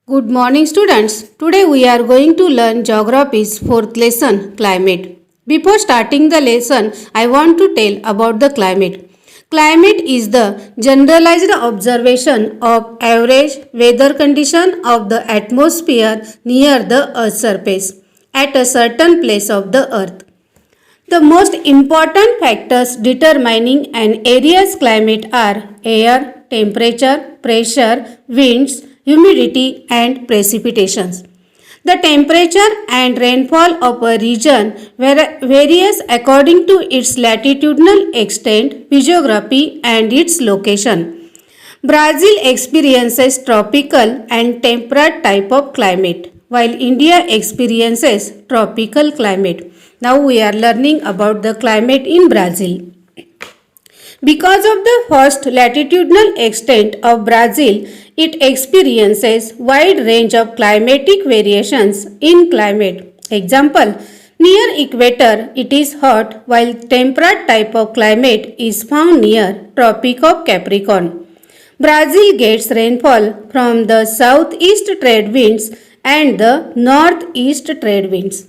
Good morning, students. Today we are going to learn Geography's fourth lesson, Climate. Before starting the lesson, I want to tell about the climate. Climate is the generalized observation of average weather condition of the atmosphere near the Earth's surface at a certain place of the Earth. The most important factors determining an area's climate are air, temperature, pressure, winds, humidity, and precipitations. The temperature and rainfall of a region varies according to its latitudinal extent, physiography, and its location. Brazil experiences tropical and temperate type of climate, while India experiences tropical climate. Now we are learning about the climate in Brazil. Because of the vast latitudinal extent of Brazil, it experiences wide range of climatic variations in climate. Example, near equator it is hot while temperate type of climate is found near Tropic of Capricorn. Brazil gets rainfall from the southeast trade winds and the northeast trade winds.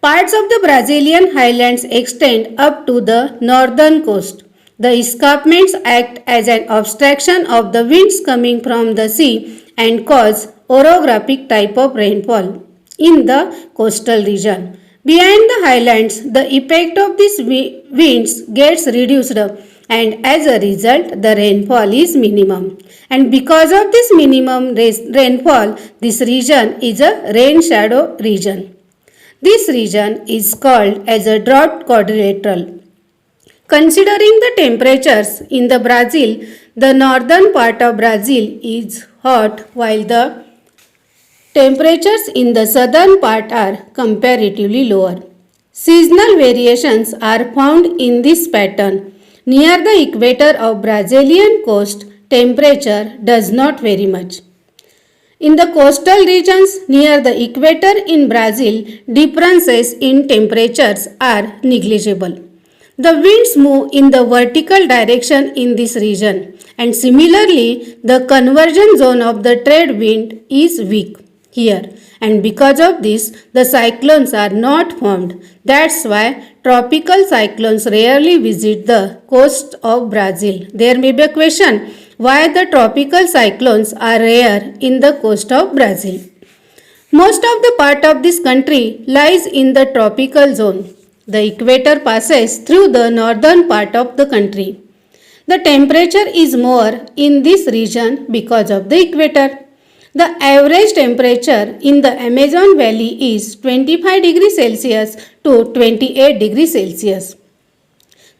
Parts of the Brazilian highlands extend up to the northern coast. The escarpments act as an obstruction of the winds coming from the sea and cause orographic type of rainfall in the coastal region. Behind the highlands, the effect of these winds gets reduced and as a result the rainfall is minimum. And because of this minimum rainfall, this region is a rain shadow region. This region is called as a drought quadrilateral. Considering the temperatures in the Brazil, the northern part of Brazil is hot while the temperatures in the southern part are comparatively lower. Seasonal variations are found in this pattern. Near the equator of Brazilian coast, temperature does not vary much. In the coastal regions near the equator in Brazil, differences in temperatures are negligible. The winds move in the vertical direction in this region, and similarly the conversion zone of the trade wind is weak here, and because of this the cyclones are not formed. That's why tropical cyclones rarely visit the coast of Brazil. There may be a question, why the tropical cyclones are rare in the coast of Brazil? Most of the part of this country lies in the tropical zone. The equator passes through the northern part of the country. The temperature is more in this region because of the equator. The average temperature in the Amazon Valley is 25 degrees Celsius to 28 degrees Celsius.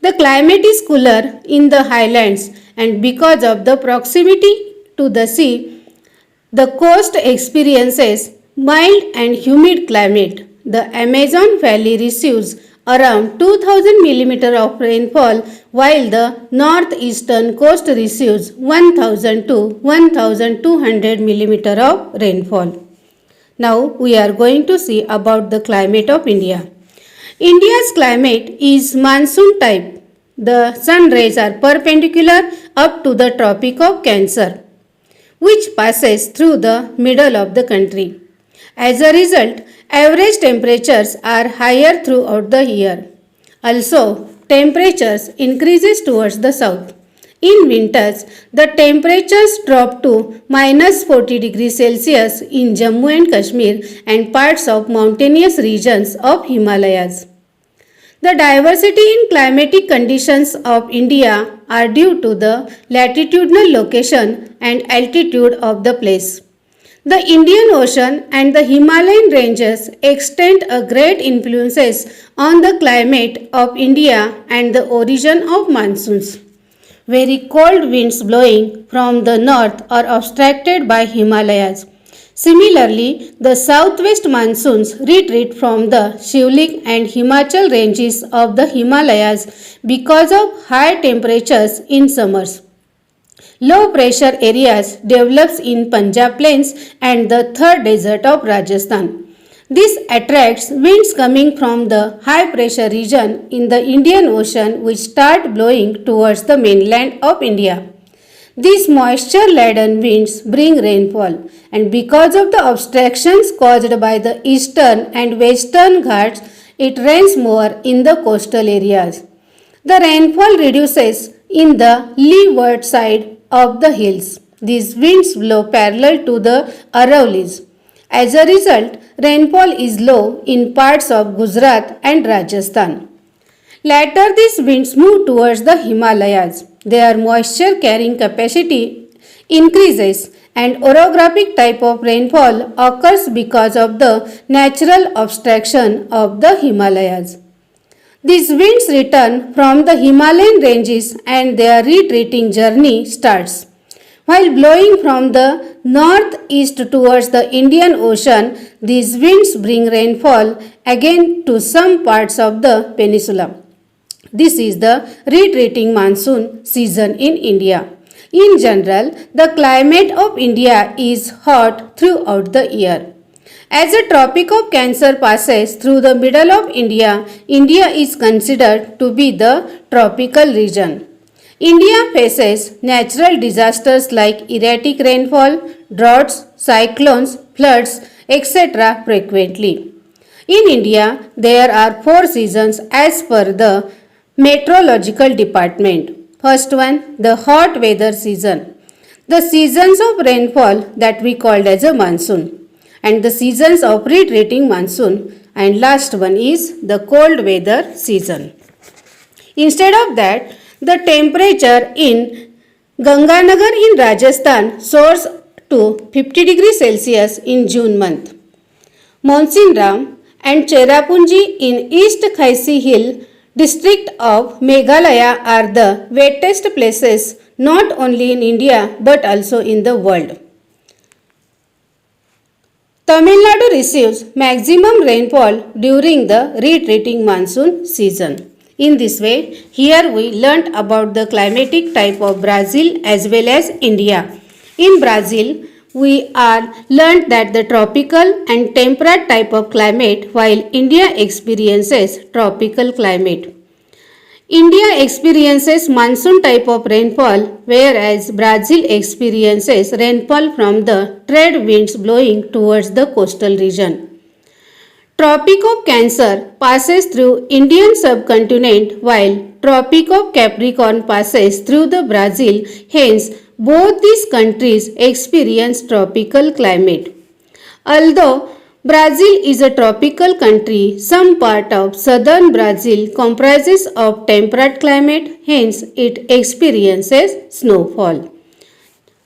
The climate is cooler in the highlands and because of the proximity to the sea, the coast experiences mild and humid climate. The Amazon Valley receives around 2000 mm of rainfall while the northeastern coast receives 1000 to 1200 mm of rainfall. Now we are going to see about the climate of India. India's climate is monsoon type. The sun rays are perpendicular up to the Tropic of Cancer, which passes through the middle of the country. As a result, average temperatures are higher throughout the year. Also, temperatures increases towards the south. In winters, the temperatures drop to minus 40 degrees Celsius in Jammu and Kashmir and parts of mountainous regions of Himalayas. The diversity in climatic conditions of India are due to the latitudinal location and altitude of the place. The Indian Ocean and the Himalayan ranges extend a great influences on the climate of India and the origin of monsoons. Very cold winds blowing from the north are obstructed by Himalayas. Similarly, the southwest monsoons retreat from the Shivalik and Himachal ranges of the Himalayas because of high temperatures in summers. Low pressure areas develops in Punjab plains and the Thar desert of Rajasthan. This attracts winds coming from the high pressure region in the Indian Ocean which start blowing towards the mainland of India. These moisture-laden winds bring rainfall, and because of the obstructions caused by the eastern and western Ghats, it rains more in the coastal areas. The rainfall reduces in the leeward side of the hills. These winds blow parallel to the Aravallis. As a result, rainfall is low in parts of Gujarat and Rajasthan. Later, these winds move towards the Himalayas. Their moisture carrying capacity increases and orographic type of rainfall occurs because of the natural obstruction of the Himalayas. These winds return from the Himalayan ranges and their retreating journey starts. While blowing from the northeast towards the Indian Ocean, these winds bring rainfall again to some parts of the peninsula. This is the retreating monsoon season in India. In general, the climate of India is hot throughout the year. As the Tropic of Cancer passes through the middle of India, India is considered to be the tropical region. India faces natural disasters like erratic rainfall, droughts, cyclones, floods, etc. frequently. In India, there are 4 seasons as per the Meteorological Department. First one, the hot weather season. The seasons of rainfall that we called as a monsoon. And the seasons of retreating monsoon. And last one is the cold weather season. Instead of that, the temperature in Ganganagar in Rajasthan soars to 50 degrees Celsius in June month. Monsinram and Cherrapunji in East Khaisi Hill district of Meghalaya are the wettest places not only in India but also in the world. Tamil Nadu receives maximum rainfall during the retreating monsoon season. In this way, here we learnt about the climatic type of Brazil as well as India. In Brazil, we are learnt that the tropical and temperate type of climate while India experiences tropical climate. India experiences monsoon type of rainfall whereas Brazil experiences rainfall from the trade winds blowing towards the coastal region. Tropic of Cancer passes through Indian subcontinent while Tropic of Capricorn passes through the Brazil. Hence, both these countries experience tropical climate. Although Brazil is a tropical country, some part of southern Brazil comprises of temperate climate, hence it experiences snowfall.